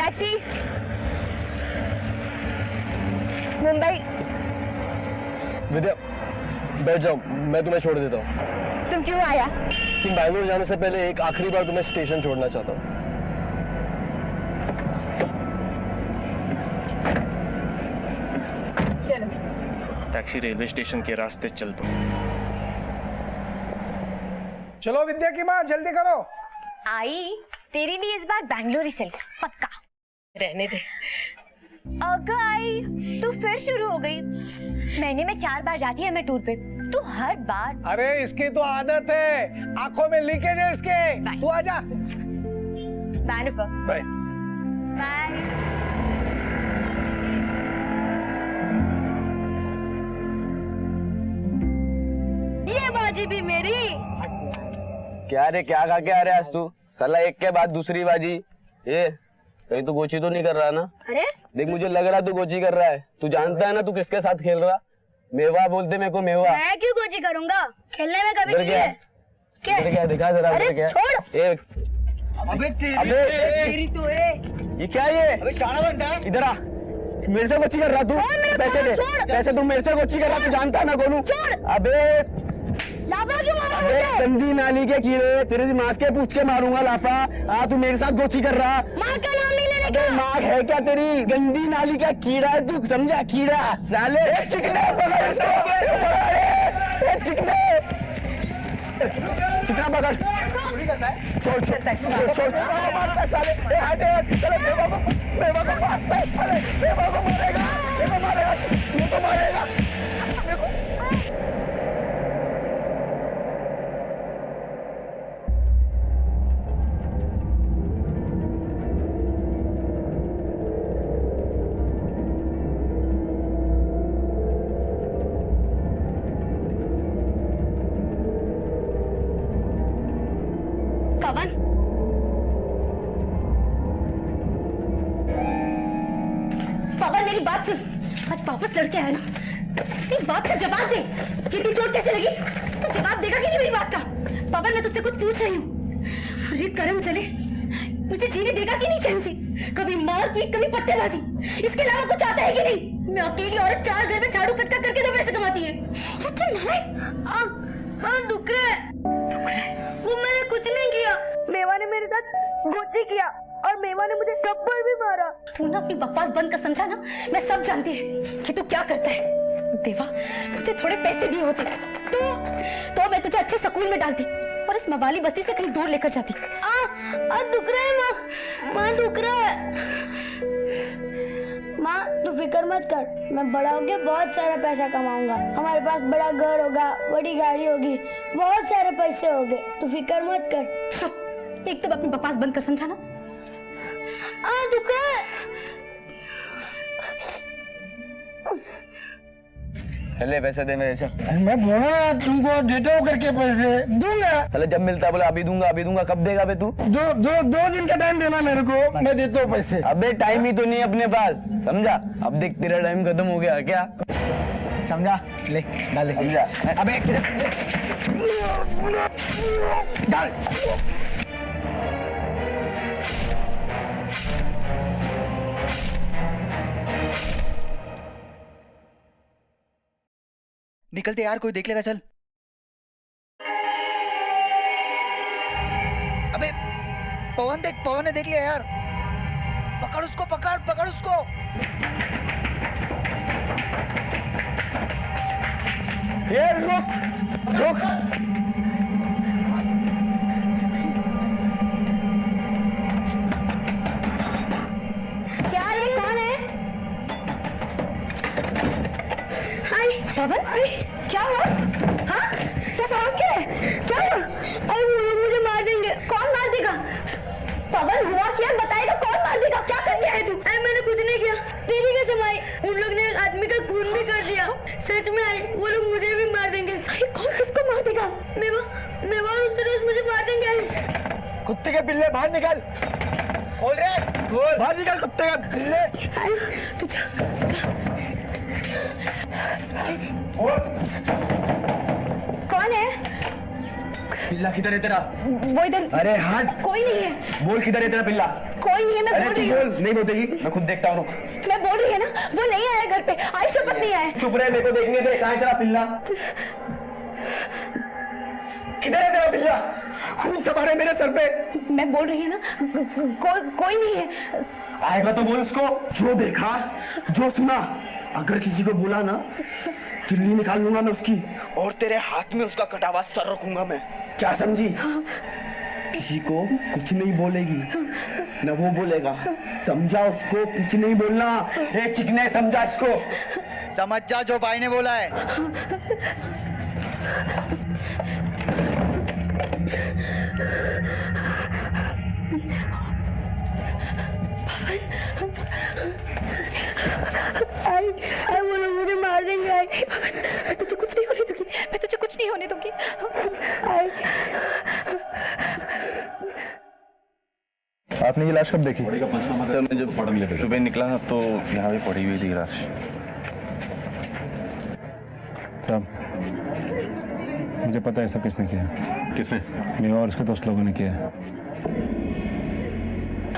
Taxi. Mumbai. विद्या बैठ जाओ, मैं तुम्हें छोड़ देता हूँ। तुम क्यों आया? तुम बैंगलोर जाने से पहले एक आखिरी बार तुम्हें स्टेशन छोड़ना चाहता हूँ। चलो। टैक्सी रेलवे स्टेशन के रास्ते चल दो। चलो विद्या की माँ, जल्दी करो। आई तेरे लिए इस बार बैंगलोर सिल्क पक्का। रहने दे। अगर आई तू फिर शुरू हो गई। महीने में 4 बार जाती है मैं टूर पे, तू हर बार। अरे इसकी तो आदत है, आंखों में लीकेज है इसके। तू आजा। बाय। बाय। ये बाजी भी मेरी। क्या रे, क्या खा के आ रहे आज तू? साला एक के बाद दूसरी बाजी। ये कहीं तू गोची तो नहीं कर रहा ना? अरे देख, मुझे लग रहा तू गोची कर रहा है। तू जानता है ना तू किसके साथ खेल रहा? मेवा बोलते मेरे को, मेवा। मैं क्यों कोची करूंगा? खेलने में कभी नहीं है। क्या दिखा जरा, अरे क्या? छोड़। अबे तेरी तो है। ये क्या है? अबे शाना बनता है। इधर आ। मेरे से गोची कर रहा तू? पैसे दे। पैसे तू मेरे से गोची कर रहा, तू जानता है ना गोलू? अबे लाफा क्यों मारा अबे मुझे? गंदी नाली के कीड़े, तेरे दिमाग के पूछ के मारूंगा लाफा। तू मेरे साथ गोची कर रहा? माँ का नाम नहीं लेने का। माँ है क्या तेरी? गंदी नाली का कीड़ा है तू, समझा? कीड़ा साले। चिकने चिकने चिकना पकड़। छोड़ छोड़ छोड़ साले। मेवा को मारता है साले। मेवा को मारेगा, ये को मारेगा, ये को मारेगा। पवन, पवन मेरी बात सुन। आज वापस लड़के आया ना, तेरी बात का जवाब दे। कितनी चोट कैसे लगी? तू जवाब देगा कि नहीं मेरी बात का? पवन मैं तुझसे कुछ पूछ रही हूँ। अरे कर्म चले, मुझे जीने देगा कि नहीं चैन से? कभी मारपीट, कभी पत्तेबाजी, इसके अलावा कुछ आता है कि नहीं? मैं अकेली औरत 4 घर में झाड़ू कटका करके 2 पैसे कमाती है। और तू नालायक। दुख रहा है। वो मैंने कुछ नहीं किया। मेवा ने मेरे साथ गोची किया और मेवा ने मुझे थप्पड़ भी मारा। तू ना अपनी बकवास बंद कर, समझा ना? मैं सब जानती है कि तू क्या करता है। देवा, मुझे थोड़े पैसे दिए होते तो मैं तुझे अच्छे स्कूल में डालती और इस मवाली बस्ती से कहीं दूर लेकर जाती। दुख रहा है माँ, दुख रहा है। माँ तू फिक्र मत कर, मैं बड़ा होके बहुत सारा पैसा कमाऊंगा। हमारे पास बड़ा घर होगा, बड़ी गाड़ी होगी, बहुत सारे पैसे होंगे। तू फिक्र मत कर। एक तो अपनी बकवास बंद कर, समझा ना? दुख रहा है। ले पैसे दे मेरे से। मैं बोला तुमको देता हूँ करके पैसे दूंगा। साले जब मिलता बोला अभी दूंगा अभी दूंगा। कब देगा बे तू? दो दिन का टाइम देना मेरे को, मैं देता हूँ पैसे। अबे टाइम ही तो नहीं अपने पास, समझा? अब देख तेरा टाइम खत्म हो गया क्या? समझा? ले डाल, समझा? अबे डाल। निकलते यार, कोई देख लेगा। चल। अबे पवन देख, पवन ने देख लिया यार। पकड़ उसको, पकड़ पकड़ उसको। ये रुक रुक। यार ये कौन है? हाय पवन, क्या हुआ? हाँ, कैसा आवाज क्या है? क्या हुआ? अरे वो लोग मुझे मार देंगे। कौन मार देगा? पवन हुआ क्या? बताएगा कौन मार देगा? क्या कर दिया है तू? अरे मैंने कुछ नहीं किया। तेरी कसम आई, उन लोग ने एक आदमी का खून भी कर दिया। सच में आई, वो लोग मुझे भी मार देंगे। अरे कौन किसको मार देगा? मेवा और उसके दोस्त मुझे मार देंगे। कुत्ते के पिल्ले बाहर निकल। खोल रे, खोल बाहर निकल कुत्ते का पिल्ले। तू कौन है? पिल्ला किधर है तेरा? वो इधर। अरे हट। कोई नहीं है। बोल किधर है तेरा पिल्ला? कोई कोई नहीं है, मैं बोल रही हूँ। नहीं बोलेगी, मैं खुद देखता हूँ। मैं बोल रही है ना, वो नहीं आया घर पे, आई शपथ नहीं आया। चुप रहे, मेरे को देखने दे। कहाँ है तेरा पिल्ला? किधर है तेरा पिल्ला? खून सवार है मेरे सर पे। मैं बोल रही है ना, कोई नहीं है। आएगा तो बोल उसको। जो देखा, जो सुना, अगर किसी को बोला ना, दिल्ली निकाल लूंगा मैं उसकी, और तेरे हाथ में उसका कटा हुआ सर रखूंगा मैं। क्या समझी? किसी को कुछ नहीं बोलेगी, न वो बोलेगा। समझा उसको? कुछ नहीं बोलना। ए चिकने, समझा इसको? समझ जा जो भाई ने बोला है। आई वो लोग मुझे मार देंगे। मैं तुझे कुछ नहीं होने दूंगी, मैं तुझे कुछ नहीं होने दूंगी। आपने ये लाश कब देखी? सर मैं जब सुबह निकला था तो यहाँ भी पड़ी हुई थी लाश। साहब, मुझे पता है सब किसने किया। किसने? मेवा और उसके दोस्त लोगों ने किया है।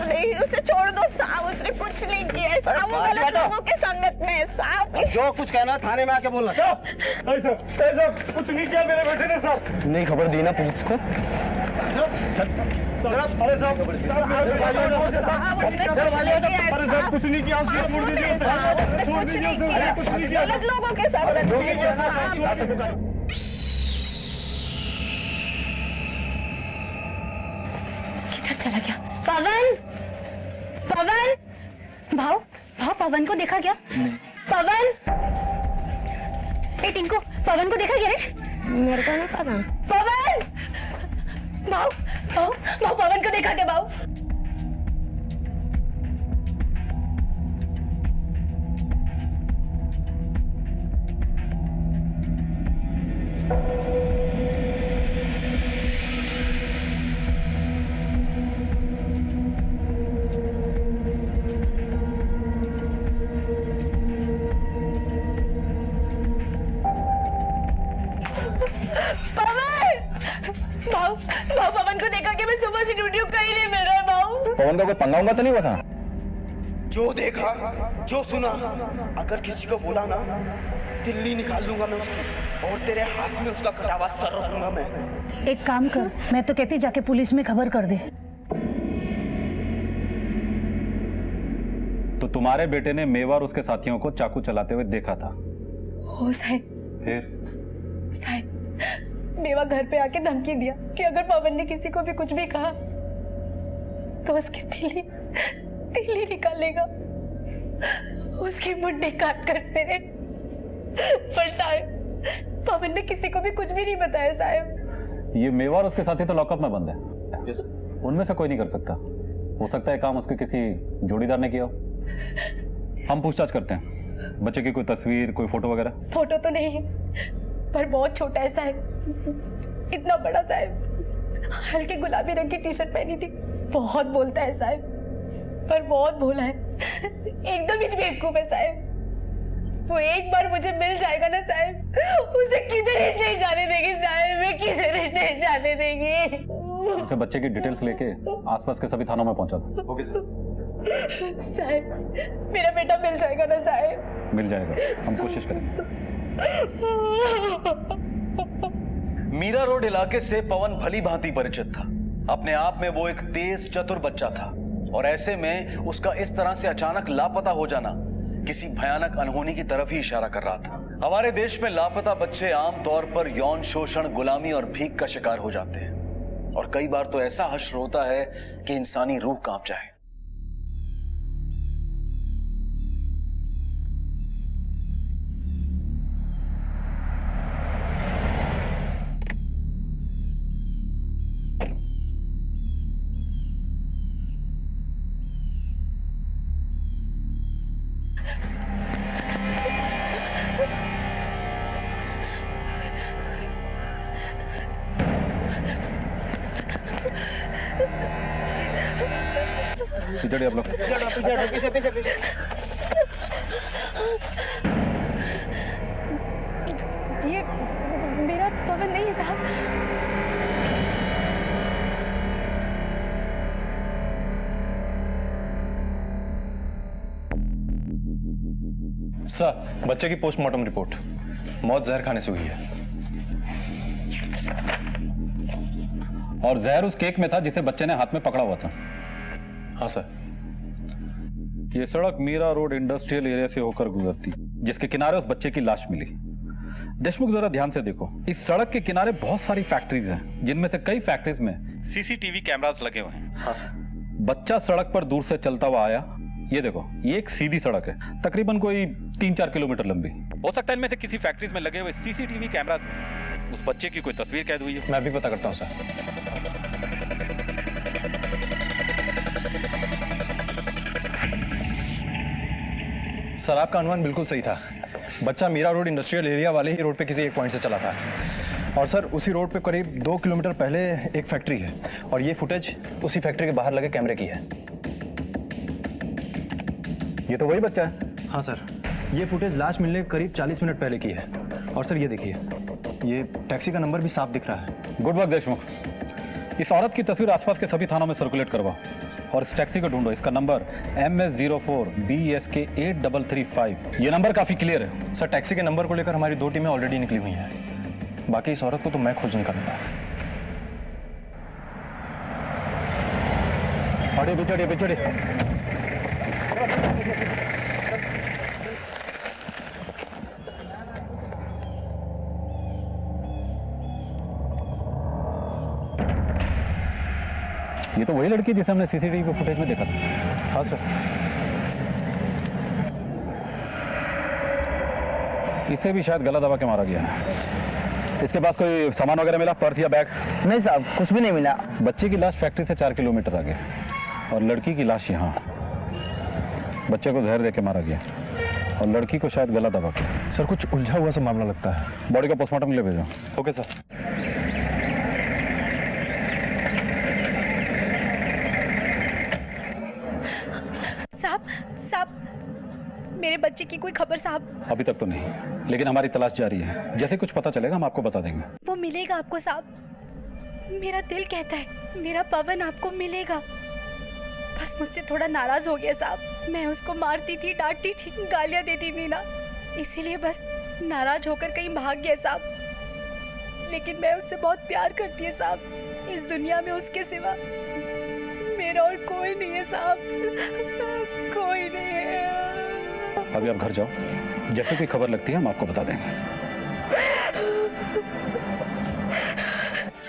नहीं, उसे छोड़ दो साहब, उसने कुछ नहीं किया है साहब, वो गलत लोगों के संगत में है साहब। जो कुछ कहना थाने में आके बोलना। कुछ नहीं किया मेरे बेटे ने साहब। तूने खबर दी ना पुलिस को? अरे साहब, कुछ नहीं किया, उसकी छोड़ दीजिए साहब, छोड़ दीजिए उसे, कुछ नहीं किया। गलत लोगों के संगत में है साहब। किधर चला गया? पवन, पवन, भाव पवन को देखा क्या? पवन, ए टिंको, पवन को देखा क्या रे? मेरे को नहीं पता। पवन, भाव पवन को देखा क्या भाव? भाव पवन को देखा कि मैं सुबह से ड्यूटी कहीं नहीं मिल रहा भाव। पवन का कोई पंगा उंगा तो नहीं हुआ था? जो देखा, जो सुना, अगर किसी को बोला ना, दिल्ली निकाल लूंगा मैं उसकी, और तेरे हाथ में उसका कटा हुआ सर रखूंगा मैं। एक काम कर, मैं तो कहती जाके पुलिस में खबर कर दे। तो तुम्हारे बेटे ने मेवा और उसके साथियों को चाकू चलाते हुए देखा था? हो साहब। फिर? साहब, मेवा घर पे आके धमकी दिया कि अगर पवन ने किसी को भी कुछ भी कहा तो उसकी तिल्ली निकालेगा, उसकी मुंडी काट कर मेरे। पर साहब, पवन ने किसी को भी कुछ भी नहीं बताया साहब। ये मेवा और उसके साथी तो लॉकअप में बंद है। उनमें से कोई नहीं कर सकता। हो सकता है काम उसके किसी जोड़ीदार ने किया हो। हम पूछताछ करते हैं। बच्चे की कोई तस्वीर, कोई फोटो वगैरह? फोटो तो नहीं, पर बहुत छोटा है साहब, इतना बड़ा साहब। हल्के गुलाबी रंग की टी शर्ट पहनी थी। बहुत बोलता है साहब, पर बहुत भोला है, एकदम ही बेवकूफ है साहब। वो एक बार मुझे मिल जाएगा ना साहब, उसे किधर ही नहीं जाने देगी साहब, मैं किधर ही नहीं जाने देगी। उनसे बच्चे की डिटेल्स लेके आसपास के सभी थानों में पहुंचा था। Okay sir. साहब, मेरा बेटा मिल जाएगा ना साहब? मिल जाएगा, हम कोशिश करेंगे। मीरा रोड इलाके से पवन भली भांति परिचित था। अपने आप में वो एक तेज चतुर बच्चा था, और ऐसे में उसका इस तरह से अचानक लापता हो जाना किसी भयानक अनहोनी की तरफ ही इशारा कर रहा था। हमारे देश में लापता बच्चे आमतौर पर यौन शोषण, गुलामी और भीख का शिकार हो जाते हैं, और कई बार तो ऐसा हश्र होता है कि इंसानी रूह कांप जाए। चलिए आप लोग। ये मेरा पवन नहीं था। सर, बच्चे की पोस्टमार्टम रिपोर्ट, मौत जहर खाने से हुई है। और जहर उस केक में था जिसे बच्चे ने हाथ में पकड़ा हुआ था। हाँ सर। ये सड़क मीरा रोड इंडस्ट्रियल एरिया से होकर गुजरती, जिसके किनारे उस बच्चे की लाश मिली। देशमुख, जरा ध्यान से देखो, इस सड़क के किनारे बहुत सारी फैक्ट्रीज हैं, जिनमें से कई फैक्ट्रीज में सीसीटीवी कैमरास लगे हुए हैं। हाँ सर। बच्चा सड़क पर दूर से चलता हुआ आया। ये देखो, ये एक सीधी सड़क है, तकरीबन कोई 3-4 किलोमीटर लंबी। हो सकता है इनमें से किसी फैक्ट्रीज में लगे हुए सीसीटीवी कैमरास में उस बच्चे की कोई तस्वीर कैद हुई है। मैं भी पता करता हूँ सर। सर, आपका अनुमान बिल्कुल सही था। बच्चा मीरा रोड इंडस्ट्रियल एरिया वाले ही रोड पे किसी एक पॉइंट से चला था। और सर, उसी रोड पे करीब 2 किलोमीटर पहले एक फैक्ट्री है, और ये फुटेज उसी फैक्ट्री के बाहर लगे कैमरे की है। ये तो वही बच्चा है। हाँ सर, ये फुटेज लाश मिलने के करीब 40 मिनट पहले की है। और सर, ये देखिए, ये टैक्सी का नंबर भी साफ दिख रहा है। Good work Deshmukh. इस औरत की तस्वीर आसपास के सभी थानों में सर्कुलेट करवाओ और इस टैक्सी को ढूंढो। इसका नंबर MS04 BSK 8335। ये नंबर काफी क्लियर है। सर, टैक्सी के नंबर को लेकर हमारी 2 टीमें ऑलरेडी निकली हुई हैं। बाकी इस औरत को तो मैं खोज निकालूंगा। चढ़िए चढ़िए। ये तो वही लड़की जिसे हमने सीसीटीवी फुटेज में देखा था। हाँ सर। इसे भी शायद गला दबा के मारा गया है। इसके पास कोई सामान वगैरह मिला, पर्स या बैग? नहीं साहब, कुछ भी नहीं मिला। बच्चे की लाश फैक्ट्री से 4 किलोमीटर आगे और लड़की की लाश यहाँ। बच्चे को जहर देके मारा गया और लड़की को शायद गला दबा के। सर, कुछ उलझा हुआ सा मामला लगता है। बॉडी का पोस्टमार्टम ले भेजो। Okay sir. साहब, मेरे बच्चे की कोई खबर साहब? अभी तक तो नहीं, लेकिन हमारी तलाश जारी है। जैसे कुछ पता चलेगा हम आपको बता देंगे। वो मिलेगा आपको साहब। मेरा दिल कहता है मेरा पवन आपको मिलेगा। बस मुझसे थोड़ा नाराज हो गया साहब। मैं उसको मारती थी, डांटती थी, गालियां देती थी ना, इसीलिए बस नाराज होकर कहीं भाग गया साहब। लेकिन मैं उससे बहुत प्यार करती है साहब। इस दुनिया में उसके सिवा मेरा और कोई नहीं है साहब, कोई नहीं है। अभी आप घर जाओ, जैसे कोई खबर लगती है हम आपको बता देंगे।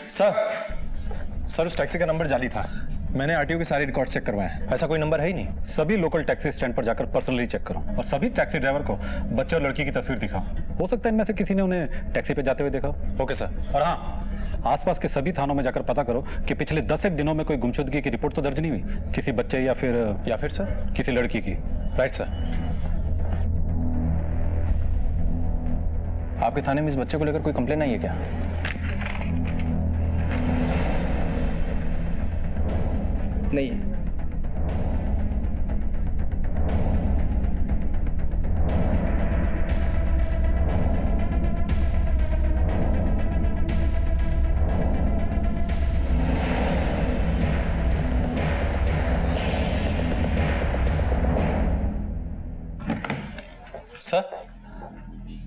सर, उस टैक्सी का नंबर जाली था। मैंने आरटीओ के सारे रिकॉर्ड चेक करवाए हैं। ऐसा कोई नंबर है ही नहीं। सभी लोकल टैक्सी स्टैंड पर जाकर पर्सनली चेक करो और सभी टैक्सी ड्राइवर को बच्चे और लड़की की तस्वीर दिखाओ। हो सकता है इनमें से किसी ने उन्हें टैक्सी पे जाते हुए देखा। Okay sir. और हाँ, आसपास के सभी थानों में जाकर पता करो कि पिछले 10 दिनों में कोई गुमशुदगी की रिपोर्ट तो दर्ज नहीं हुई किसी बच्चे या फिर सर किसी लड़की की। Right sir. आपके थाने में इस बच्चे को लेकर कोई कंप्लेन आई है क्या? नहीं है। सर,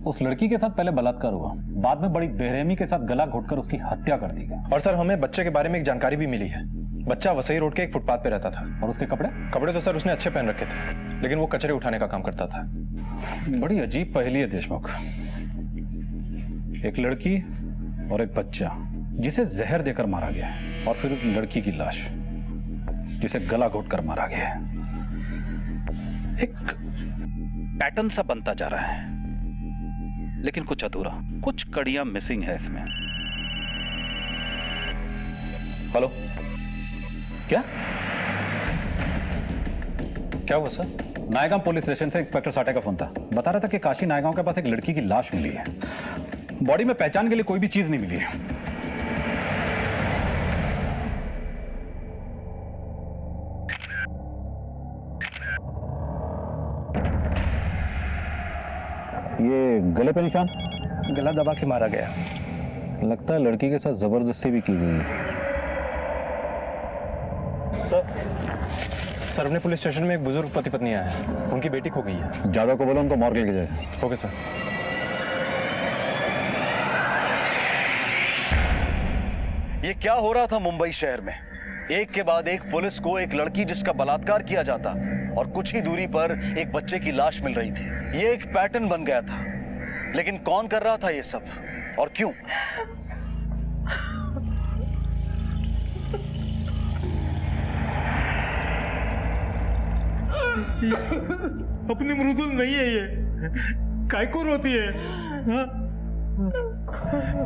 उस लड़की के साथ पहले बलात्कार हुआ, बाद में बड़ी बेरहमी के साथ गला घोटकर उसकी हत्या कर दी गई। और सर, हमें बच्चे के बारे में एक जानकारी भी मिली है। बच्चा वसई रोड के एक फुटपाथ पे रहता था। और उसके कपड़े तो सर उसने अच्छे पहन रखे थे, लेकिन वो कचरे उठाने का काम करता था। बड़ी अजीब पहेली है देशमुख। एक लड़की और एक बच्चा जिसे जहर देकर मारा गया है, और फिर उस लड़की की लाश जिसे गला घोटकर मारा गया है। एक पैटर्न सा बनता जा रहा है, लेकिन कुछ अधूरा, कुछ कड़ियां मिसिंग है इसमें। हेलो, क्या हुआ सर? नायगांव पुलिस स्टेशन से इंस्पेक्टर साटे का फोन था। बता रहा था कि काशी नायगांव के पास एक लड़की की लाश मिली है। बॉडी में पहचान के लिए कोई भी चीज नहीं मिली है। ये गले पे निशान? गला दबा के मारा गया। लगता है लड़की के साथ जबरदस्ती भी की गई है। सर अपने पुलिस स्टेशन में एक बुजुर्ग पति पत्नी आए हैं, उनकी बेटी खो गई है। जादव को बोलो उनको मॉर्ग लेके जाए। Okay sir. ये क्या हो रहा था मुंबई शहर में? एक के बाद एक पुलिस को एक लड़की जिसका बलात्कार किया जाता और कुछ ही दूरी पर एक बच्चे की लाश मिल रही थी। ये एक पैटर्न बन गया था, लेकिन कौन कर रहा था ये सब और क्यों? अपनी मृदुल नहीं है ये, काय को रोती है? हाँ?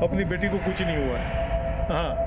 अपनी बेटी को कुछ नहीं हुआ है। हाँ।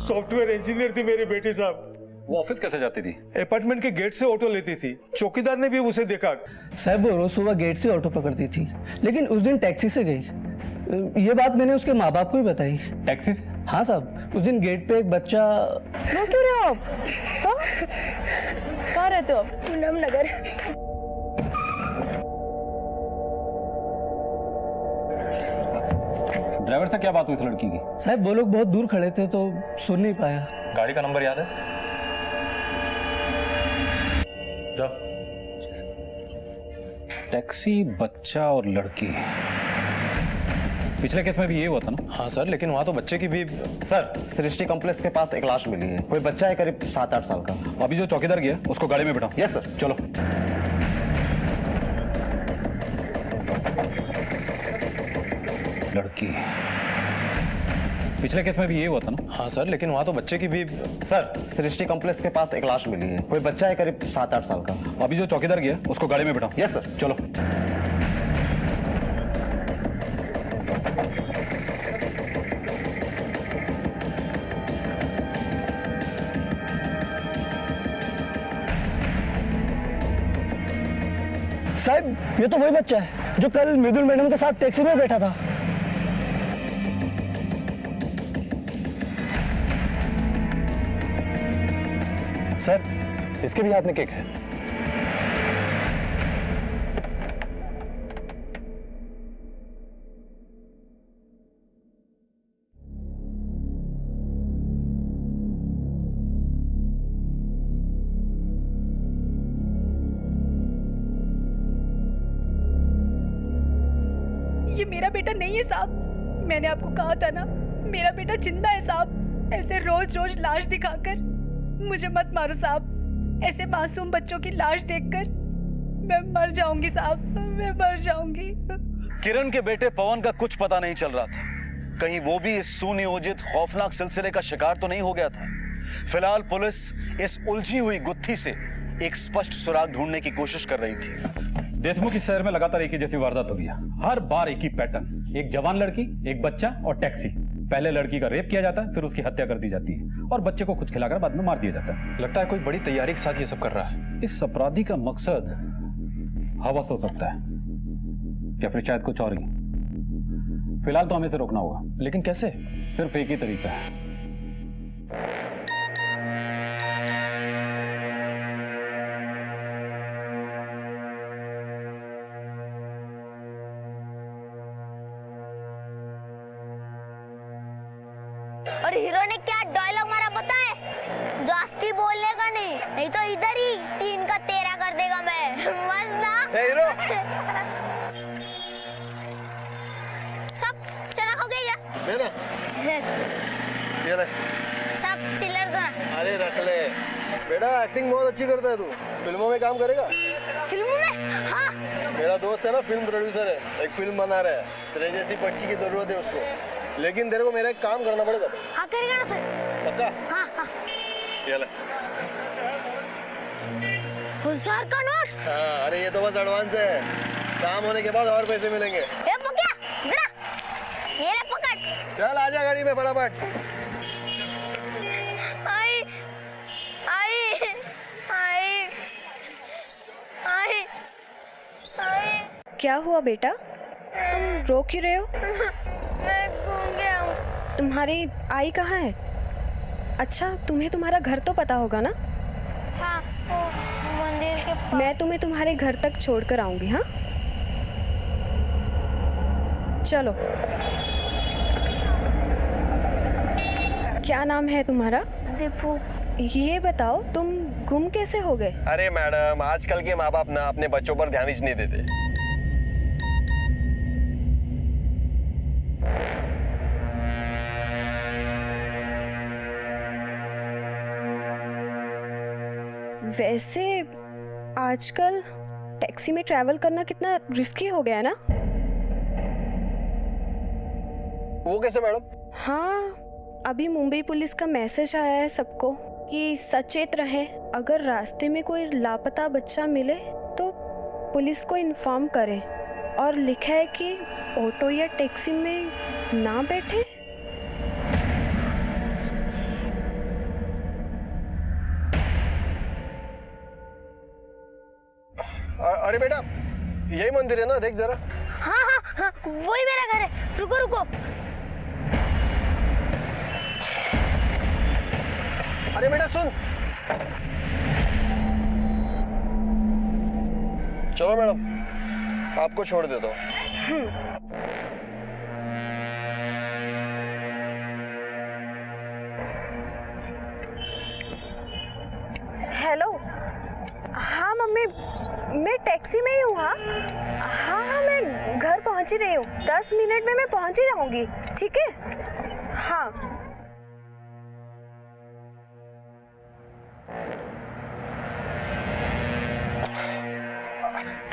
सॉफ्टवेयर इंजीनियर थी मेरी बेटी साहब। वो ऑफिस कैसे जाती थी? अपार्टमेंट के गेट से ऑटो लेती थी। चौकीदार ने भी उसे देखा। साहब वो रोज सुबह गेट से ऑटो पकड़ती थी, लेकिन उस दिन टैक्सी से गई। ये बात मैंने उसके माँ बाप को ही बताई। टैक्सी से? हाँ साहब, उस दिन गेट पे एक बच्चा। क्यों रहे हो आप? कहाँ रहते हो आप? पूनम नगर। ड्राइवर से क्या बात हुई इस लड़की की? साहब वो लोग बहुत दूर खड़े थे तो सुन नहीं पाया। गाड़ी का नंबर याद है? जाओ। टैक्सी, बच्चा और लड़की। पिछले केस में भी ये हुआ था ना? हाँ सर, लेकिन वहाँ तो बच्चे की भी। सर सृष्टि कॉम्प्लेक्स के पास एक लाश मिली है। कोई बच्चा है करीब 7-8 साल का। अभी जो चौकीदार गया उसको गाड़ी में बिठाओ। Yes sir. चलो। लड़की। पिछले केस में भी ये हुआ था ना? हाँ सर, लेकिन वहाँ तो बच्चे की भी। सर सृष्टि कॉम्प्लेक्स के पास एक लाश मिली है। कोई बच्चा है करीब 7-8 साल का। अभी जो चौकीदार गया उसको गाड़ी में बिठाओ। Yes sir. चलो। साहब ये तो वही बच्चा है जो कल मृदुल मैडम के साथ टैक्सी में बैठा था। सर इसके भी हाथ में केक है। ये मेरा बेटा नहीं है साहब। मैंने आपको कहा था ना, मेरा बेटा जिंदा है साहब। ऐसे रोज रोज लाश दिखाकर मुझे मत मारो साहब। ऐसे मासूम बच्चों की लाश देखकर मैं मर जाऊंगी साहब, मैं मर जाऊंगी। किरण के बेटे पवन का कुछ पता नहीं चल रहा था। कहीं वो भी इस सुनियोजित खौफनाक सिलसिले का शिकार तो नहीं हो गया था। फिलहाल पुलिस इस उलझी हुई गुत्थी से एक स्पष्ट सुराग ढूंढने की कोशिश कर रही थी। देशमुख इस शहर में लगातार एक ही जैसी वारदात हो गया। हर बार एक ही पैटर्न, एक जवान लड़की, एक बच्चा और टैक्सी। पहले लड़की का रेप किया जाता है, फिर उसकी हत्या कर दी जाती है और बच्चे को कुछ खिलाकर बाद में मार दिया जाता है। लगता है कोई बड़ी तैयारी के साथ ये सब कर रहा है। इस अपराधी का मकसद हवस हो सकता है या फिर शायद कुछ और ही। फिलहाल तो हमें इसे रोकना होगा। लेकिन कैसे? सिर्फ एक ही तरीका है। और हीरो ने क्या डायलॉग मारा पता है? जास्ती बोलने का नहीं तो इधर ही 3 का 13 कर देगा मैं। मस्त ना? हीरो सब चना हो गया मेरा ये ले। सब चिल्लर दो ना। अरे रख ले बेटा, एक्टिंग बहुत अच्छी करता है तू। फिल्मों में काम करेगा? फिल्मों में? हाँ। मेरा दोस्त है ना, फिल्म प्रोड्यूसर है, एक फिल्म बना रहा है। तेरे जैसी पक्षी की जरूरत है उसको, लेकिन तेरे को मेरा एक काम करना पड़ेगा। हाँ करेगा ना सर? पक्का? हाँ हाँ। ये ले। 1000 का नोट? हाँ, अरे ये तो बस एडवांस है, काम होने के बाद और पैसे मिलेंगे। ये पकड़ा, इधर ये ले पकड़। चल आजा गाड़ी में फटाफट। आई आई आई आई आई। क्या हुआ बेटा? तुम रो क्यों रहे हो? मैं घूम गया हूँ। तुम्हारी आई कहाँ है? अच्छा, तुम्हें तुम्हारा घर तो पता होगा ना? हाँ, वो मंदिर के पास। मैं तुम्हें तुम्हारे घर तक छोड़कर आऊंगी। हाँ, चलो। क्या नाम है तुम्हारा? दीपू। ये बताओ, तुम गुम कैसे हो गए? अरे मैडम, आजकल के माँ बाप ना अपने बच्चों पर ध्यान ही नहीं देते। वैसे आजकल टैक्सी में ट्रैवल करना कितना रिस्की हो गया है ना? वो कैसे मैडम? हाँ, अभी मुंबई पुलिस का मैसेज आया है सबको कि सचेत रहें। अगर रास्ते में कोई लापता बच्चा मिले तो पुलिस को इन्फॉर्म करें। और लिखा है कि ऑटो या टैक्सी में ना बैठे। अरे बेटा, यही मंदिर है ना? देख जरा। हाँ हाँ हाँ, वही मेरा घर है। रुको रुको। अरे बेटा सुन। चलो मैडम, आपको छोड़ देता हूँ। हेलो। हाँ मम्मी, मैं टैक्सी में ही हूँ। हाँ हाँ हाँ, मैं घर पहुँच ही रही हूँ। 10 मिनट में मैं पहुँच ही जाऊँगी। ठीक है? हाँ।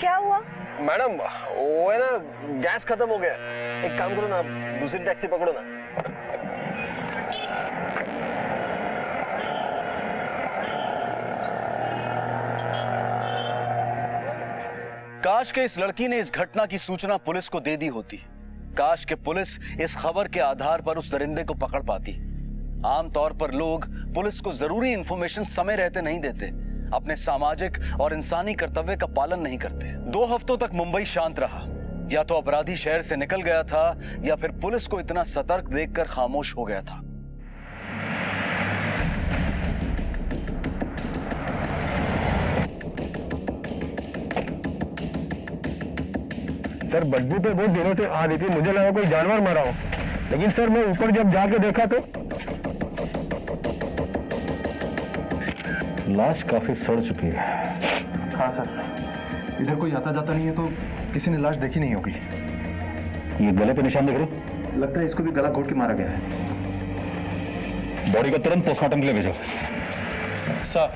क्या हुआ? मैडम, वो है ना, गैस खत्म हो गया। एक काम करो ना, आप दूसरी टैक्सी पकड़ो ना। काश के इस लड़की ने इस घटना की सूचना पुलिस को दे दी होती। काश के पुलिस इस खबर के आधार पर उस दरिंदे को पकड़ पाती। आमतौर पर लोग पुलिस को जरूरी इंफॉर्मेशन समय रहते नहीं देते, अपने सामाजिक और इंसानी कर्तव्य का पालन नहीं करते। 2 हफ्तों तक मुंबई शांत रहा। या तो अपराधी शहर से निकल गया था या फिर पुलिस को इतना सतर्क देखकर खामोश हो गया था। सर, बदबू तो बहुत दिनों से आ रही थी, मुझे लगा कोई जानवर मरा हो। लेकिन सर, मैं ऊपर जब जाके देखा तो लाश काफी सड़ चुकी है। हाँ सर, इधर कोई आता जाता नहीं है तो किसी ने लाश देखी नहीं होगी। ये गले पे निशान दिख रहे? लगता है इसको भी गला घोट के मारा गया है। बॉडी को तुरंत पोस्टमार्टम के लिए भेजो। सर,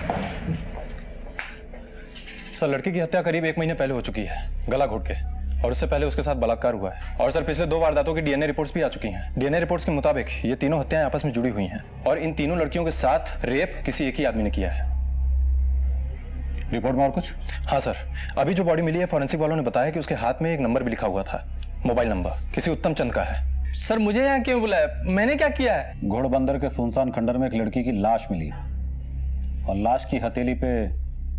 लड़की की हत्या करीब 1 महीने पहले हो चुकी है, गला घोट के। और उससे पहले उसके साथ बलात्कार हुआ है। और सर, पिछले 2 वारदातों की डीएनए रिपोर्ट्स भी आ चुकी हैं। डीएनए रिपोर्ट्स के मुताबिक ये तीनों हत्याएं आपस में जुड़ी हुई हैं और इन तीनों लड़कियों के साथ रेप किसी एक ही आदमी ने किया है। रिपोर्ट में और कुछ? हाँ सर, अभी जो बॉडी मिली है, फॉरेंसिक वालों ने बताया कि उसके हाथ में एक नंबर भी लिखा हुआ था, मोबाइल नंबर, किसी उत्तम चंद का है। सर, मुझे यहाँ क्यों बुलाया? मैंने क्या किया है? घोड़बंदर के सुनसान खंडर में एक लड़की की लाश मिली और लाश की हथेली पे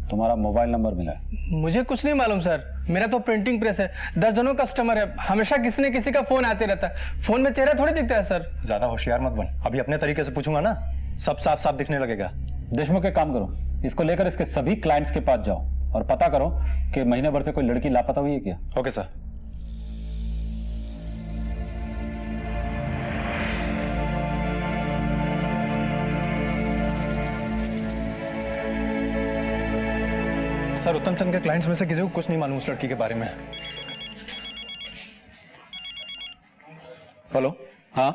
तुम्हारा मोबाइल नंबर मिला है। मुझे कुछ नहीं मालूम सर, मेरा तो प्रिंटिंग प्रेस है, दर्जनों कस्टमर है, हमेशा किसी न किसी का फोन आते रहता है। फोन में चेहरा थोड़ी दिखता है सर। ज्यादा होशियार मत बन, अभी अपने तरीके से पूछूंगा ना, सब साफ साफ दिखने लगेगा। देशमुख, एक काम करो, इसको लेकर इसके सभी क्लाइंट्स के पास जाओ और पता करो कि महीने भर से कोई लड़की लापता हुई है क्या। Okay sir. सर, उत्तम चंद के क्लाइंट्स में से किसी को कुछ नहीं मालूम उस लड़की के बारे में। हेलो, हाँ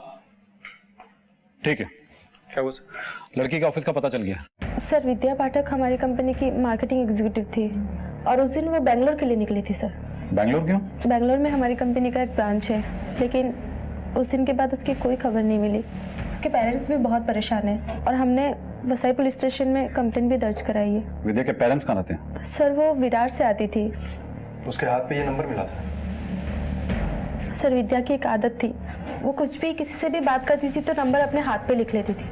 ठीक है। क्या हुआ सर? लड़की के ऑफिस का पता चल गया। सर, विद्या पाठक हमारी कंपनी की मार्केटिंग एग्जीक्यूटिव थी और उस दिन वो बेंगलोर के लिए निकली थी सर। बेंगलोर क्यों? बेंगलोर में हमारी कंपनी का एक ब्रांच है, लेकिन उस दिन के बाद उसकी कोई खबर नहीं मिली। उसके पेरेंट्स भी बहुत परेशान हैं और हमने वसई पुलिस स्टेशन में कंप्लेंट भी दर्ज कराई है। विद्या के पेरेंट्स कहाँ रहते हैं? सर, वो विरार से आती थी। उसके हाथ पे ये नंबर मिला था। सर, विद्या की एक आदत थी, वो कुछ भी किसी से भी बात करती थी तो नंबर अपने हाथ पे लिख लेती थी।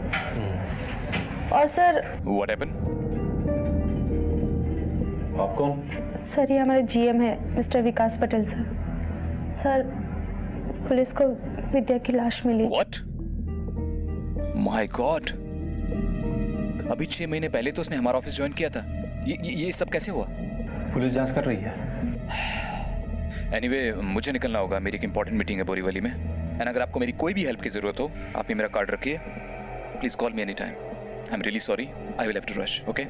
और सर, What happened? आप कौन? सर, ये हमारे जीएम है मिस्टर विकास पटेल सर। सर, पुलिस को विद्या की लाश मिली। What? माय गॉड, अभी 6 महीने पहले तो उसने हमारा ऑफिस ज्वाइन किया था। ये सब कैसे हुआ? पुलिस जांच कर रही है। एनीवे, मुझे निकलना होगा, मेरी एक इंपॉर्टेंट मीटिंग है बोरीवली में। एंड अगर आपको मेरी कोई भी हेल्प की जरूरत हो, आप ये मेरा कार्ड रखिए, please call me any time. I am really sorry, I will have to rush. Okay?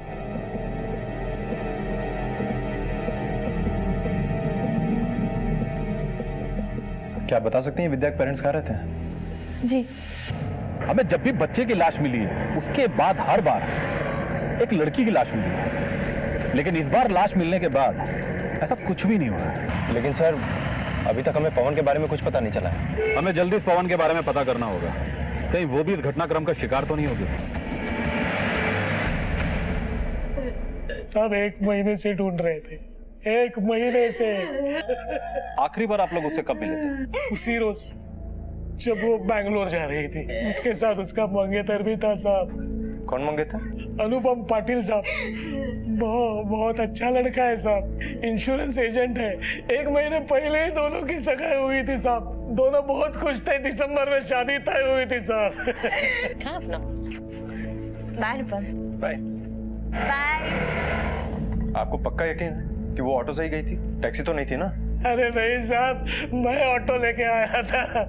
क्या आप बता सकते हैं विद्या के पेरेंट्स कहाँ रहते हैं? जी, हमें जब भी बच्चे की लाश मिली है, उसके बाद हर बार एक लड़की की लाश मिली है, लेकिन इस बार लाश मिलने के बाद ऐसा कुछ भी नहीं हुआ है। लेकिन सर, अभी तक हमें पवन के बारे में कुछ पता नहीं चला है। हमें जल्दी इस पवन के बारे में पता करना होगा, कहीं वो भी इस घटनाक्रम का शिकार तो नहीं होगी। सब 1 महीने से ढूंढ रहे थे, 1 महीने से। आखिरी बार आप लोग उससे कब मिले थे? उसी रोज जब वो बैंगलोर जा रही थी। उसके साथ उसका मंगेतर भी था साहब। कौन मंगेतर? अनुपम पाटिल साहब। बहुत अच्छा लड़का है साहब, इंश्योरेंस एजेंट है। 1 महीने पहले ही दोनों की सगाई हुई थी साहब। दोनों बहुत खुश थे, दिसंबर में शादी तय हुई थी साहब। कहाँ अपना? बाय अनुपम। Bye bye. आपको पक्का यकीन है कि वो ऑटो से ही गई थी, टैक्सी तो नहीं थी ना? अरे नहीं साहब, मैं ऑटो लेके आया था।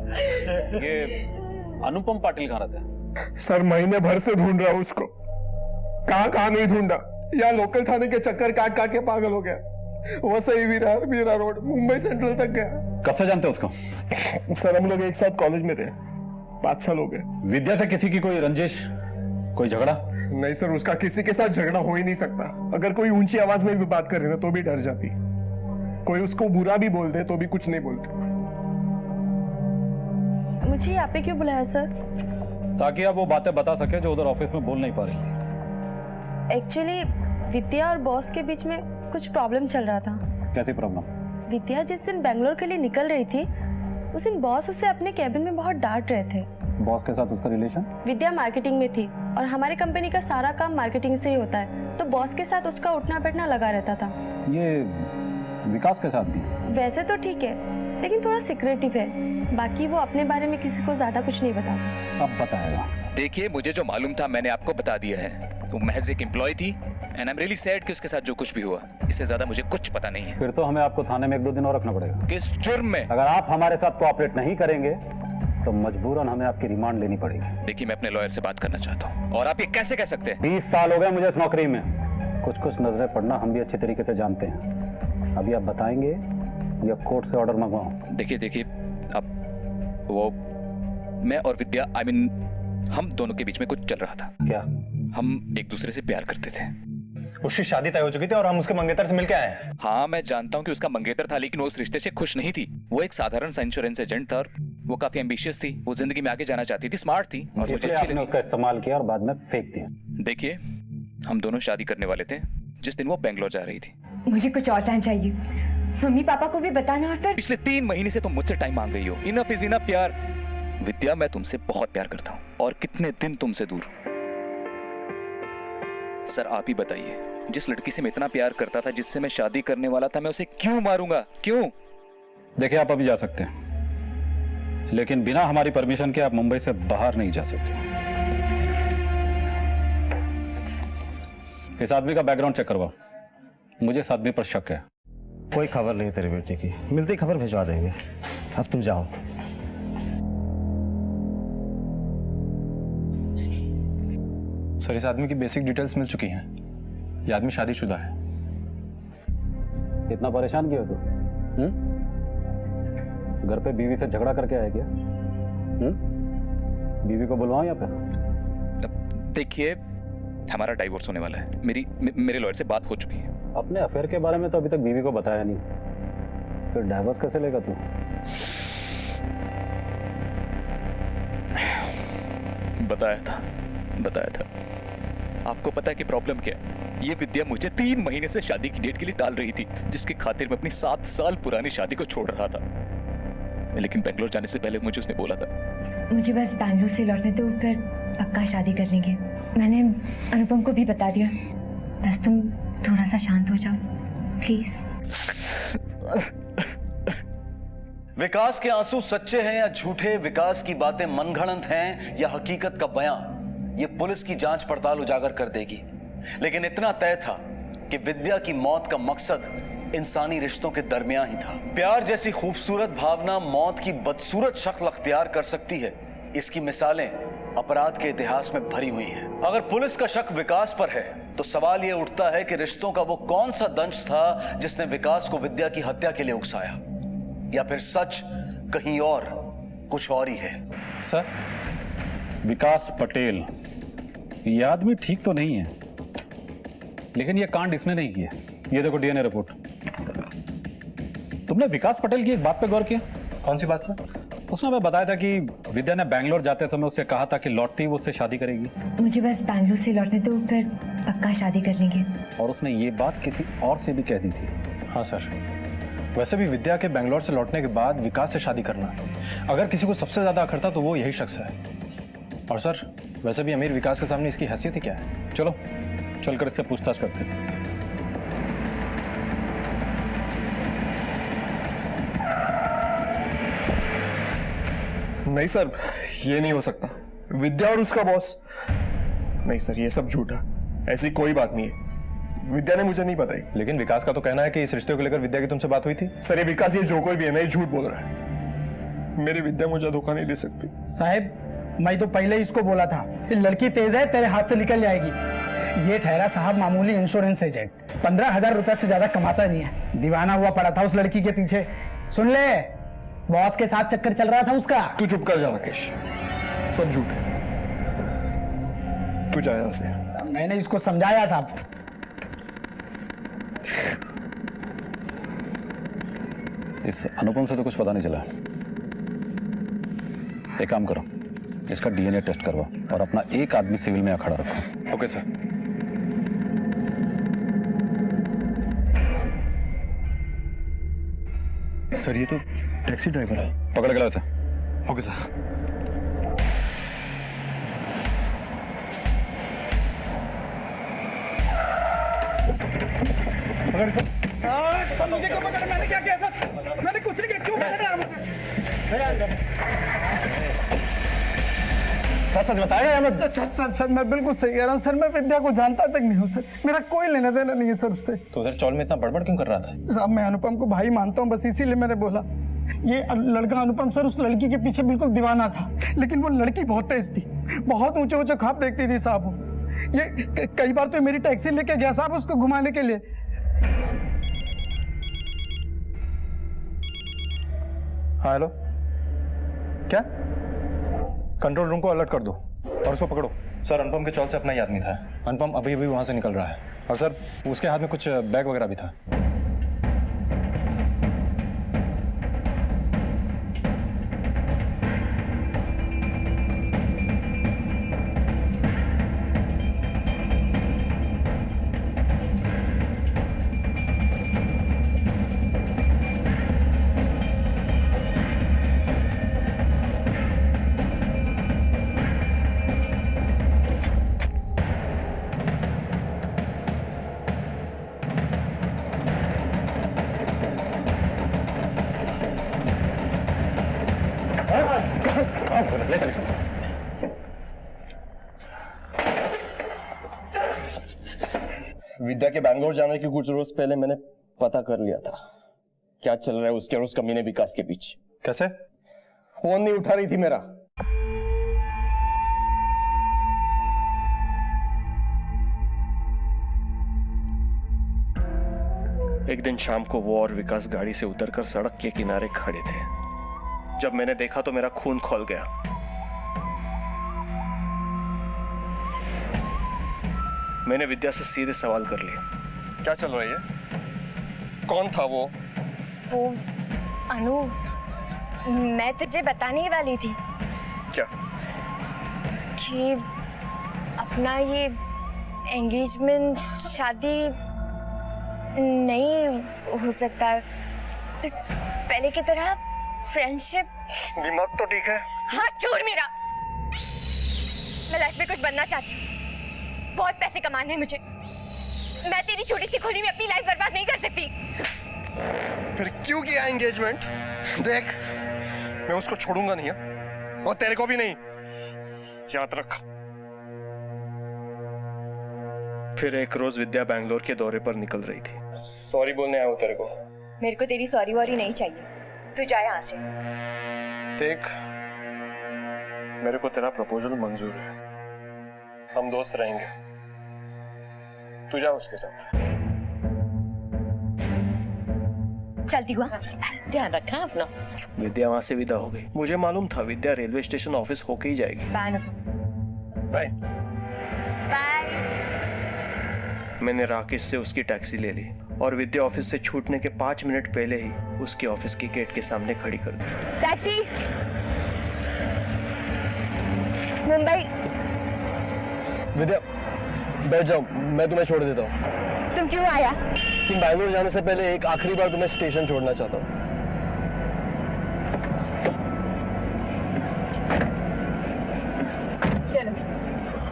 ये अनुपम पाटिल कहाँ रहता है? सर, महीने भर से ढूंढ रहा हूँ उसको, कहाँ नहीं ढूंढा। यहाँ लोकल थाने के चक्कर काट के पागल हो गया। वो सही विरार मीरा रोड मुंबई सेंट्रल तक गया। कब से जानते हो उसको? सर, हम लोग एक साथ कॉलेज में थे, 5 साल हो गए। विद्या से किसी की कोई रंजिश, कोई झगड़ा? नहीं सर, उसका किसी के साथ झगड़ा हो ही नहीं सकता। अगर कोई ऊंची आवाज में भी बात करे ना तो भी डर जाती। कोई उसको बुरा भी बोल दे तो भी कुछ नहीं बोलते। मुझे यहाँ पे क्यों बुलाया सर? ताकि आप वो बातें बता सके जो उधर ऑफिस में बोल नहीं पा रही थी। एक्चुअली विद्या और बॉस के बीच में कुछ प्रॉब्लम चल रहा था। कैसी प्रॉब्लम? विद्या जिस दिन बेंगलोर के लिए निकल रही थी, उस दिन बॉस उसे अपने कैबिन में बहुत डांट रहे थे। बॉस के साथ उसका रिलेशन? विद्या मार्केटिंग में थी और हमारी कंपनी का सारा काम मार्केटिंग से ही होता है, तो बॉस के साथ उसका उठना बैठना लगा रहता था। ये विकास के साथ भी? वैसे तो ठीक है, लेकिन थोड़ा सीक्रेटिव है। बाकी वो अपने बारे में किसी को ज्यादा कुछ नहीं बताता। अब बताएगा। देखिए, मुझे जो मालूम था मैंने आपको बता दिया है। वो महज एक एम्प्लॉय थी and I am really sad कि उसके साथ जो कुछ भी हुआ, इससे ज्यादा मुझे कुछ पता नहीं है। फिर तो हमें आपको थाने में 1-2 दिन और रखना पड़ेगा। किस जुर्म में? अगर आप हमारे साथ कोऑपरेट नहीं करेंगे तो मजबूरन हमें आपकी रिमांड लेनी पड़ेगी। देखिए, मैं अपने लॉयर से बात करना चाहता हूँ। और आप ये कैसे कह सकते हैं? 20 साल हो गए मुझे इस नौकरी में, कुछ नजरें पड़ना हम भी अच्छी तरीके से जानते हैं। अभी आप बताएंगे या कोर्ट से ऑर्डर मंगवाऊं? देखिए, अब वो मैं और विद्या, आई मीन हम दोनों के बीच में कुछ चल रहा था। क्या? हम एक दूसरे से प्यार करते थे। उसकी शादी तय हो चुकी थी और हम उसके मंगेतर से मिलके आए हैं। हाँ, मैं जानता हूँ कि उसका मंगेतर था, लेकिन वो उस रिश्ते से खुश नहीं थी। वो एक साधारण सा इंश्योरेंस एजेंट था और वो काफी एम्बिशियस थी। वो जिंदगी में आगे जाना चाहती थी, स्मार्ट थी और मुझे अच्छी लगी। उसका इस्तेमाल किया और बाद में फेंक दिया। देखिए, हम दोनों शादी करने वाले थे जिस दिन वो बेंगलोर जा रही थी। मुझे कुछ और टाइम चाहिए, मम्मी पापा को भी बताना। और फिर पिछले 3 महीने से तुम मुझसे टाइम मांग रही हो। इनफ इज इनफ यार। विद्या, मैं तुमसे बहुत प्यार करता हूँ और कितने दिन तुमसे दूर। सर, आप ही बताइए, जिस लड़की से मैं इतना प्यार करता था, जिससे मैं शादी करने वाला था, मैं उसे क्यों मारूंगा? क्यों? देखिए, आप अभी जा सकते हैं, लेकिन बिना हमारी परमिशन के आप मुंबई से बाहर नहीं जा सकते। इस आदमी का बैकग्राउंड चेक करवाओ, मुझे इस आदमी पर शक है। कोई खबर नहीं तेरे बेटे की, मिलती खबर भिजवा देंगे। अब तुम जाओ। सर, इस आदमी की बेसिक डिटेल्स मिल चुकी हैं। ये आदमी शादीशुदा है। इतना परेशान क्यों हो तू? घर पे बीवी से झगड़ा करके आया क्या? बीवी को बुलवाऊं या फिर? देखिए, हमारा डाइवोर्स होने वाला है। मेरे लॉयर से बात हो चुकी है। अपने अफेयर के बारे में तो अभी तक बीवी को बताया नहीं, फिर डाइवोर्स कैसे लेगा तू? बताया था। आपको पता है कि प्रॉब्लम क्या है? ये विद्या मुझे 3 महीने से शादी की डेट के लिए टाल रही थी, जिसकी खातिर मैं अपनी 7 साल पुरानी शादी को छोड़ रहा था। लेकिन बेंगलोर जाने से पहले मुझे उसने बोला था, मुझे बस बैंगलोर से लौटने दो, फिर पक्का शादी कर लेंगे। मैंने अनुपम को भी बता दिया। बस तुम थोड़ा सा शांत हो जाओ प्लीज। विकास के आंसू सच्चे हैं या झूठे, विकास की बातें मनगढ़ंत हैं या हकीकत का बयां, यह पुलिस की जांच पड़ताल उजागर कर देगी, लेकिन इतना तय था कि विद्या की मौत का मकसद इंसानी रिश्तों के दरमियान ही था। प्यार जैसी खूबसूरत भावना मौत की बदसूरत शक्ल अख्तियार कर सकती है, इसकी मिसालें अपराध के इतिहास में भरी हुई हैं। अगर पुलिस का शक विकास पर है तो सवाल यह उठता है कि रिश्तों का वो कौन सा दंश था जिसने विकास को विद्या की हत्या के लिए उकसाया, या फिर सच कहीं और कुछ और ही है। सर, विकास पटेल ये आदमी ठीक तो नहीं है, लेकिन ये कांड इसने नहीं किया। ये देखो डीएनए रिपोर्ट। तुमने विकास पटेल की एक बात पे गौर किया? कौन सी बात सर? उसने हमें बताया था कि विद्या ने बैंगलोर जाते समय उससे कहा था कि लौटती वो उससे शादी करेगी। मुझे बस बैंगलोर से लौटने तो फिर पक्का शादी कर लेंगे। और उसने ये बात किसी और से भी कह दी थी। हाँ सर, वैसे भी विद्या के बैंगलोर से लौटने के बाद विकास से शादी करना, अगर किसी को सबसे ज्यादा अखरता तो वो यही शख्स है। और सर, वैसे भी अमीर विकास के सामने इसकी हैसियत ही क्या है? चलो चलकर इससे पूछताछ करते हैं। नहीं सर, ये नहीं हो सकता। विद्या और उसका बॉस, नहीं सर, ये सब झूठ है। ऐसी कोई बात नहीं है, विद्या ने मुझे नहीं बताई। लेकिन विकास का तो कहना है कि इस रिश्ते को लेकर विद्या की तुमसे बात हुई थी। सर, ये विकास, ये जो कोई भी है ना, ये झूठ बोल रहा है। मेरी विद्या मुझे धोखा नहीं दे सकती। साहब, मैं तो पहले इसको बोला था, ये लड़की तेज है, तेरे हाथ से निकल जाएगी। ये ठहरा साहब मामूली इंश्योरेंस एजेंट, 15,000 रुपए से ज्यादा कमाता नहीं है। दीवाना हुआ पड़ा था उस लड़की के पीछे। सुन ले, बॉस के साथ चक्कर चल रहा था उसका। तू चुप कर जा राकेश, सब झूठ है। तू जा यहां से। मैंने इसको समझाया था। इस अनुपम से तो कुछ पता नहीं चला। एक काम करो, इसका डीएनए टेस्ट करवाओ और अपना एक आदमी सिविल में खड़ा रखो। Okay sir. सर, ये तो टैक्सी ड्राइवर है। पकड़ के लाओ इसे। Okay sir. मुझे क्यों पकड़? मैंने क्या किया सर? मैंने कुछ नहीं किया, क्यों पकड़ रहा मुझे? सच बताया? सर, मैं बिल्कुल सही कह रहा हूँ सर। मैं विद्या को जानता तक नहीं हूँ सर। मेरा कोई लेना देना नहीं है सर उससे। तो उधर चौल में इतना बड़बड़ क्यों कर रहा था? साहब, मैं अनुपम को भाई मानता हूँ, बस इसीलिए मैंने बोला। ये लड़का अनुपम सर उस लड़की के पीछे बिल्कुल दीवाना था, लेकिन वो लड़की बहुत तेज थी, बहुत ऊंचे ऊंचे ख्वाब देखती थी साहब। ये कई बार तो मेरी टैक्सी लेके गया साहब उसको घुमाने के लिए। हाँ हेलो, क्या? कंट्रोल रूम को अलर्ट कर दो और उसको पकड़ो। सर, अनुपम के चौल से अपना ही आदमी था। अनुपम अभी अभी वहां से निकल रहा है। और सर, उसके हाथ में कुछ बैग वगैरह भी था। विद्या के बैंगलोर जाने के कुछ रोज पहले मैंने पता कर लिया था क्या चल रहा है उसके और उस कमीने विकास के बीच। कैसे? फोन नहीं उठा रही थी मेरा। एक दिन शाम को वो और विकास गाड़ी से उतरकर सड़क के किनारे खड़े थे। जब मैंने देखा तो मेरा खून खौल गया। मैंने विद्या से सीधे सवाल कर लिया, क्या चल रही है? कौन था वो? वो अनु, मैं तुझे बताने ही वाली थी। क्या? कि अपना ये एंगेजमेंट, शादी नहीं हो सकता, पहले की तरह फ्रेंडशिप। दिमाग तो ठीक है? हाथ छोड़ मेरा। मैं लाइफ में कुछ बनना चाहती हूँ, बहुत पैसे कमाने हैं मुझे। मैं तेरी छोटी सी खोली में अपनी लाइफ बर्बाद नहीं कर सकती। फिर क्यों किया एंगेजमेंट? देख, मैं उसको छोड़ूंगा नहीं, और तेरे को भी नहीं। याद रख, फिर एक रोज विद्या बैंगलोर के दौरे पर निकल रही थी। सॉरी बोलने आया हूँ तेरे को। मेरे को तेरी सॉरी वॉरी नहीं चाहिए, तू जा यहाँ से। देख, मेरे को तेरा प्रपोजल मंजूर है, हम दोस्त रहेंगे, तू जा उसके साथ। चलती हुआ ध्यान रखना अपना। विद्या वहां से विदा हो गई। मुझे मालूम था विद्या रेलवे स्टेशन ऑफिस होके ही जाएगी। बाय। बाय। मैंने राकेश से उसकी टैक्सी ले ली और विद्या ऑफिस से छूटने के 5 मिनट पहले ही उसके ऑफिस की गेट के सामने खड़ी कर दी। टैक्सी मुंबई। विद्या बैठ जाओ, मैं तुम्हें छोड़ देता हूँ। तुम क्यों आया? तुम बैंगलोर जाने से पहले एक आखिरी बार तुम्हें स्टेशन छोड़ना चाहता हूँ। चलो।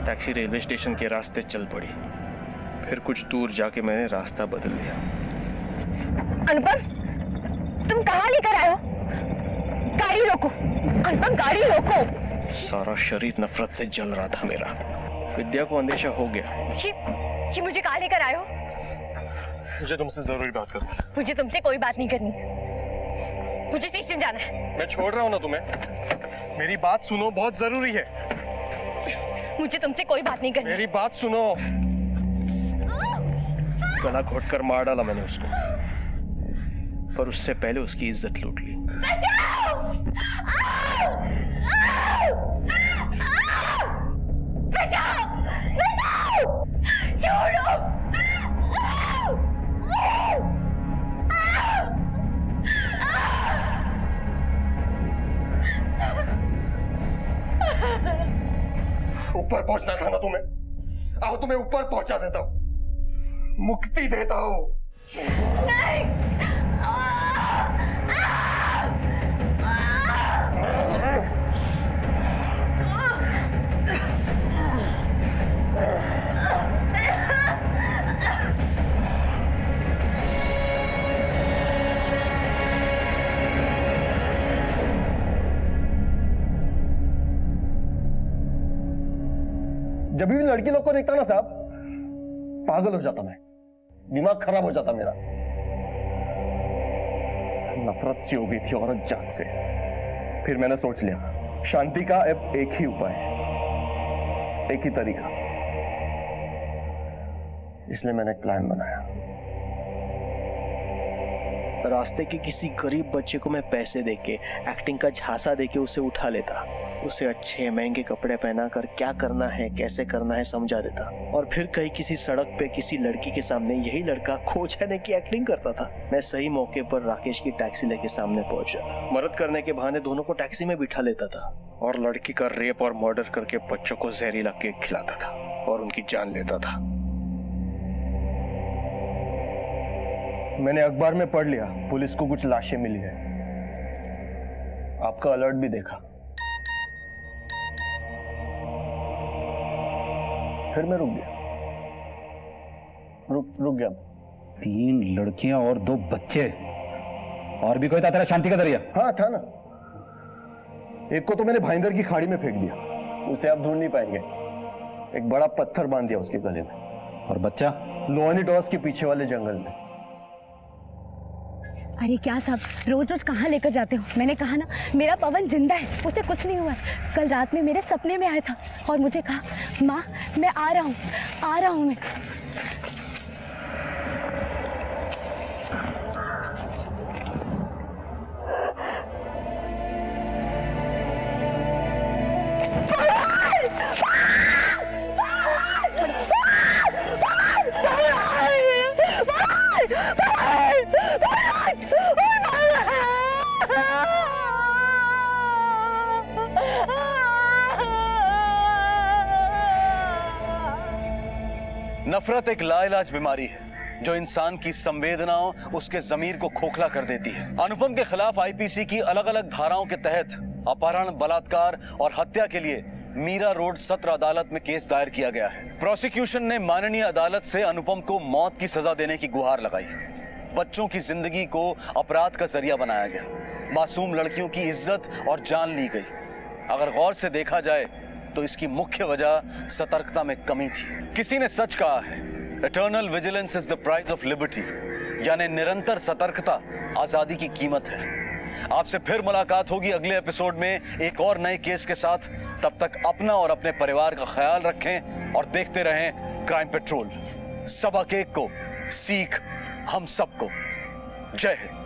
टैक्सी रेलवे स्टेशन के रास्ते चल पड़ी। फिर कुछ दूर जाके मैंने रास्ता बदल लिया। अनुपम, तुम कहाँ लेकर आए हो? गाड़ी रोको अनुपम, गाड़ी रोको। सारा शरीर नफरत से जल रहा था मेरा। विद्या को अंदेशा हो गया। ये मुझे कहाँ लेकर आए हो? मुझे तुमसे जरूरी बात करनी है। मुझे तुमसे कोई बात नहीं करनी, मुझे स्टेशन जाना है। मैं छोड़ रहा हूँ ना तुम्हें। मेरी बात सुनो, बहुत जरूरी है। मुझे तुमसे कोई बात नहीं करनी। मेरी बात सुनो। गला घोटकर मार डाला मैंने उसको, पर उससे पहले उसकी इज्जत लूट ली। बचाओ! बचाओ! बचाओ! छोड़ो! ऊपर पहुंचना था ना तुम्हें? आओ तुम्हें ऊपर पहुंचा देता हूं, मुक्ति देता हूं। नहीं! जब भी लड़की लोग को देखता ना साहब, पागल हो जाता मैं, दिमाग खराब हो जाता मेरा। नफरत सी हो गई थी औरत जात से। फिर मैंने सोच लिया शांति का अब एक ही उपाय है, एक ही तरीका। इसलिए मैंने एक प्लान बनाया। रास्ते के किसी गरीब बच्चे को मैं पैसे देके, एक्टिंग का झांसा देके उसे उठा लेता, उसे अच्छे महंगे कपड़े पहनाकर क्या करना है कैसे करना है समझा देता, और फिर कहीं किसी सड़क पे किसी लड़की के सामने यही लड़का खो जाने की एक्टिंग करता था। मैं सही मौके पर राकेश की टैक्सी लेके सामने पहुंच जाता, मदद करने के बहाने दोनों को टैक्सी में बिठा लेता था और लड़की का रेप और मर्डर करके बच्चों को जहरीला केक खिलाता था और उनकी जान लेता था। मैंने अखबार में पढ़ लिया पुलिस को कुछ लाशें मिली है, आपका अलर्ट भी देखा। फिर मैं रुक गया, रुक गया। 3 लड़कियां और 2 बच्चे, और भी कोई था तेरा शांति का जरिया? हाँ था ना, एक को तो मैंने भाईंदर की खाड़ी में फेंक दिया, उसे आप ढूंढ नहीं पाएंगे। एक बड़ा पत्थर बांध दिया उसके गले में। और बच्चा? लोहानी टॉस के पीछे वाले जंगल में। अरे क्या साहब, रोज रोज कहाँ लेकर जाते हो? मैंने कहा ना मेरा पवन जिंदा है, उसे कुछ नहीं हुआ। कल रात में मेरे सपने में आया था और मुझे कहा माँ मैं आ रहा हूँ मैं। नफरत एक लाइलाज बीमारी है जो इंसान की संवेदनाओं, उसके जमीर को खोखला कर देती है। अनुपम के खिलाफ आईपीसी की अलग अलग धाराओं के तहत अपहरण, बलात्कार और हत्या के लिए मीरा रोड सत्र अदालत में केस दायर किया गया है। प्रोसिक्यूशन ने माननीय अदालत से अनुपम को मौत की सजा देने की गुहार लगाई। बच्चों की जिंदगी को अपराध का जरिया बनाया गया, मासूम लड़कियों की इज्जत और जान ली गई। अगर गौर से देखा जाए तो इसकी मुख्य वजह सतर्कता में कमी थी। किसी ने सच कहा है, eternal vigilance is the price of liberty, यानी निरंतर सतर्कता आजादी की कीमत है। आपसे फिर मुलाकात होगी अगले एपिसोड में एक और नए केस के साथ। तब तक अपना और अपने परिवार का ख्याल रखें और देखते रहें क्राइम पेट्रोल। सबक एक को, सीख हम सबको। जय हिंद।